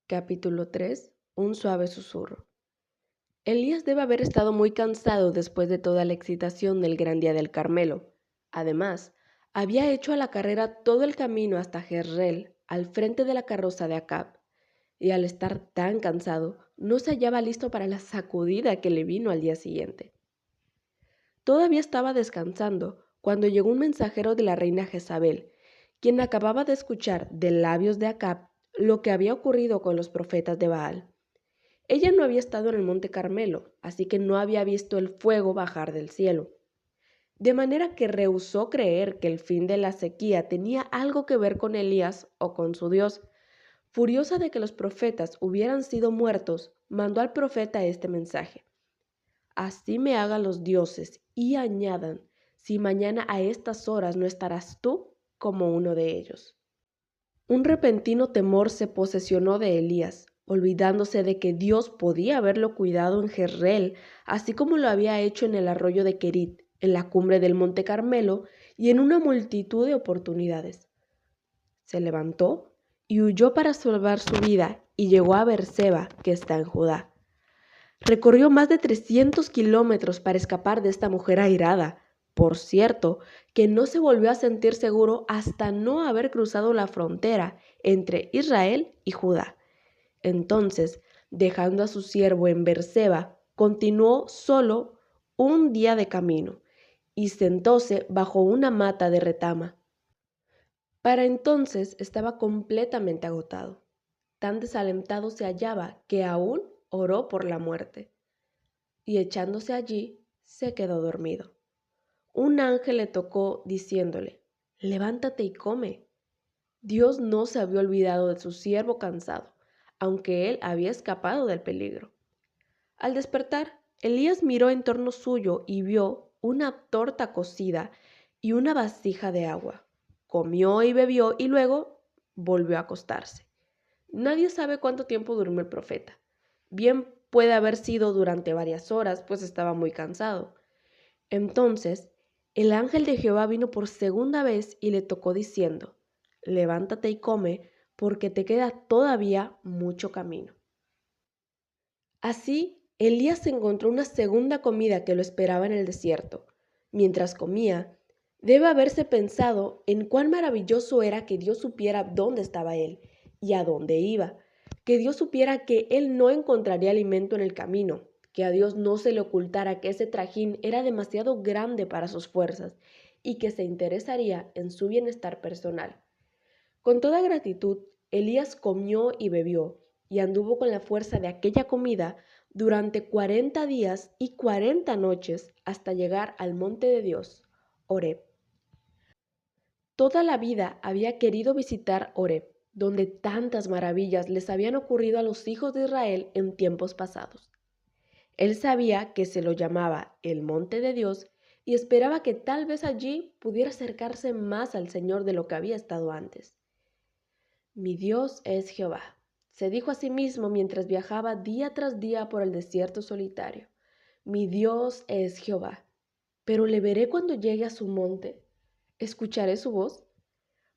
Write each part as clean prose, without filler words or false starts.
Capítulo 3. Un suave susurro. Elías debe haber estado muy cansado después de toda la excitación del gran día del Carmelo. Además, había hecho a la carrera todo el camino hasta Jezreel, al frente de la carroza de Acab, y al estar tan cansado, no se hallaba listo para la sacudida que le vino al día siguiente. Todavía estaba descansando cuando llegó un mensajero de la reina Jezabel, quien acababa de escuchar de labios de Acab lo que había ocurrido con los profetas de Baal. Ella no había estado en el monte Carmelo, así que no había visto el fuego bajar del cielo. De manera que rehusó creer que el fin de la sequía tenía algo que ver con Elías o con su Dios. Furiosa de que los profetas hubieran sido muertos, mandó al profeta este mensaje: Así me hagan los dioses y añadan, si mañana a estas horas no estarás tú como uno de ellos. Un repentino temor se posesionó de Elías, olvidándose de que Dios podía haberlo cuidado en Jezreel, así como lo había hecho en el arroyo de Querit, en la cumbre del monte Carmelo y en una multitud de oportunidades. Se levantó y huyó para salvar su vida y llegó a Beerseba, que está en Judá. Recorrió más de 300 kilómetros para escapar de esta mujer airada. Por cierto, que no se volvió a sentir seguro hasta no haber cruzado la frontera entre Israel y Judá. Entonces, dejando a su siervo en Beerseba, continuó solo un día de camino y sentóse bajo una mata de retama. Para entonces estaba completamente agotado. Tan desalentado se hallaba que aún oró por la muerte. Y echándose allí, se quedó dormido. Un ángel le tocó diciéndole: Levántate y come. Dios no se había olvidado de su siervo cansado, aunque él había escapado del peligro. Al despertar, Elías miró en torno suyo y vio una torta cocida y una vasija de agua. Comió y bebió y luego volvió a acostarse. Nadie sabe cuánto tiempo durmió el profeta. Bien puede haber sido durante varias horas, pues estaba muy cansado. Entonces, el ángel de Jehová vino por segunda vez y le tocó diciendo: Levántate y come, porque te queda todavía mucho camino. Así, Elías encontró una segunda comida que lo esperaba en el desierto. Mientras comía, debe haberse pensado en cuán maravilloso era que Dios supiera dónde estaba él y a dónde iba, que Dios supiera que él no encontraría alimento en el camino, que a Dios no se le ocultara que ese trajín era demasiado grande para sus fuerzas y que se interesaría en su bienestar personal. Con toda gratitud, Elías comió y bebió, y anduvo con la fuerza de aquella comida durante 40 días y 40 noches hasta llegar al monte de Dios, Horeb. Toda la vida había querido visitar Horeb, donde tantas maravillas les habían ocurrido a los hijos de Israel en tiempos pasados. Él sabía que se lo llamaba el monte de Dios y esperaba que tal vez allí pudiera acercarse más al Señor de lo que había estado antes. Mi Dios es Jehová, se dijo a sí mismo mientras viajaba día tras día por el desierto solitario. Mi Dios es Jehová, pero le veré cuando llegue a su monte. ¿Escucharé su voz?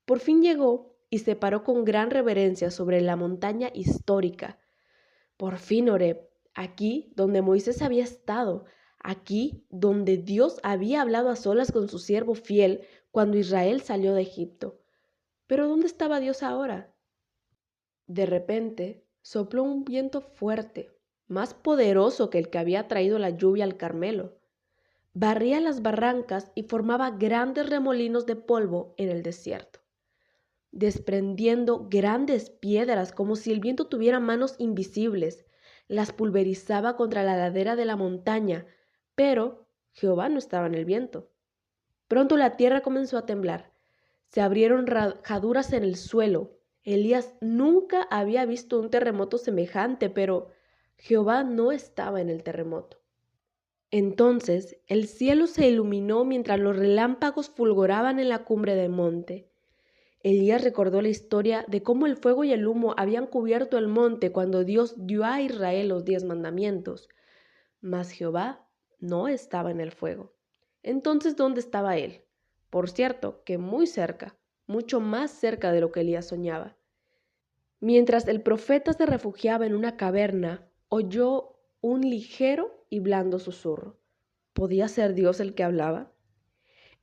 Por fin llegó y se paró con gran reverencia sobre la montaña histórica. Por fin Horeb, aquí donde Moisés había estado, aquí donde Dios había hablado a solas con su siervo fiel cuando Israel salió de Egipto. Pero ¿dónde estaba Dios ahora? De repente, sopló un viento fuerte, más poderoso que el que había traído la lluvia al Carmelo. Barría las barrancas y formaba grandes remolinos de polvo en el desierto, desprendiendo grandes piedras como si el viento tuviera manos invisibles. Las pulverizaba contra la ladera de la montaña, pero Jehová no estaba en el viento. Pronto la tierra comenzó a temblar. Se abrieron rajaduras en el suelo. Elías nunca había visto un terremoto semejante, pero Jehová no estaba en el terremoto. Entonces el cielo se iluminó mientras los relámpagos fulgoraban en la cumbre del monte. Elías recordó la historia de cómo el fuego y el humo habían cubierto el monte cuando Dios dio a Israel los 10 mandamientos. Mas Jehová no estaba en el fuego. Entonces, ¿dónde estaba él? Por cierto, que muy cerca, mucho más cerca de lo que Elías soñaba. Mientras el profeta se refugiaba en una caverna, oyó un ligero y blando susurro. ¿Podía ser Dios el que hablaba?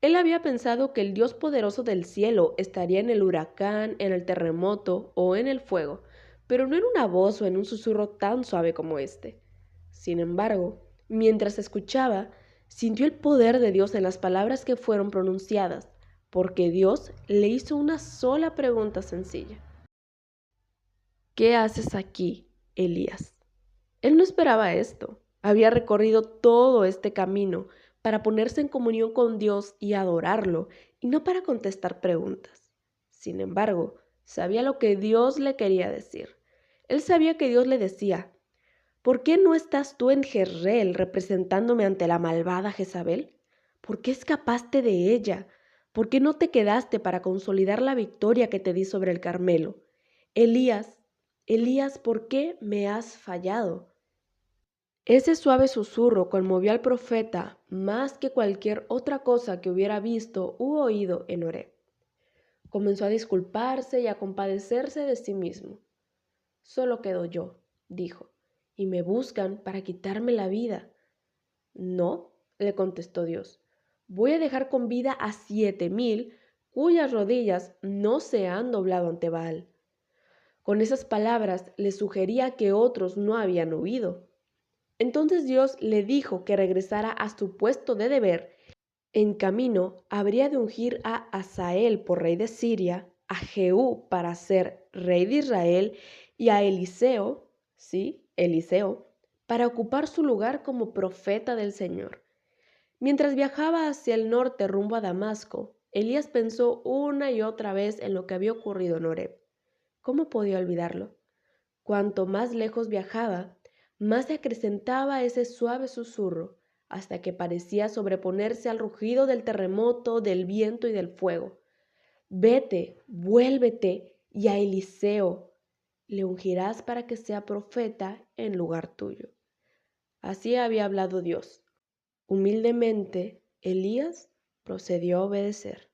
Él había pensado que el Dios poderoso del cielo estaría en el huracán, en el terremoto o en el fuego, pero no en una voz o en un susurro tan suave como este. Sin embargo, mientras escuchaba, sintió el poder de Dios en las palabras que fueron pronunciadas, porque Dios le hizo una sola pregunta sencilla. ¿Qué haces aquí, Elías? Él no esperaba esto. Había recorrido todo este camino para ponerse en comunión con Dios y adorarlo, y no para contestar preguntas. Sin embargo, sabía lo que Dios le quería decir. Él sabía que Dios le decía, ¿por qué no estás tú en Jezreel representándome ante la malvada Jezabel? ¿Por qué escapaste de ella? ¿Por qué no te quedaste para consolidar la victoria que te di sobre el Carmelo? Elías, Elías, ¿por qué me has fallado? Ese suave susurro conmovió al profeta más que cualquier otra cosa que hubiera visto u oído en Horeb. Comenzó a disculparse y a compadecerse de sí mismo. Solo quedo yo, dijo, y me buscan para quitarme la vida. No, le contestó Dios, voy a dejar con vida a 7,000 cuyas rodillas no se han doblado ante Baal. Con esas palabras le sugería que otros no habían huido. Entonces Dios le dijo que regresara a su puesto de deber. En camino habría de ungir a Hazael por rey de Siria, a Jehú para ser rey de Israel y a Eliseo, sí, Eliseo, para ocupar su lugar como profeta del Señor. Mientras viajaba hacia el norte rumbo a Damasco, Elías pensó una y otra vez en lo que había ocurrido en Horeb. ¿Cómo podía olvidarlo? Cuanto más lejos viajaba, más se acrecentaba ese suave susurro, hasta que parecía sobreponerse al rugido del terremoto, del viento y del fuego. Vete, vuélvete, y a Eliseo le ungirás para que sea profeta en lugar tuyo. Así había hablado Dios. Humildemente, Elías procedió a obedecer.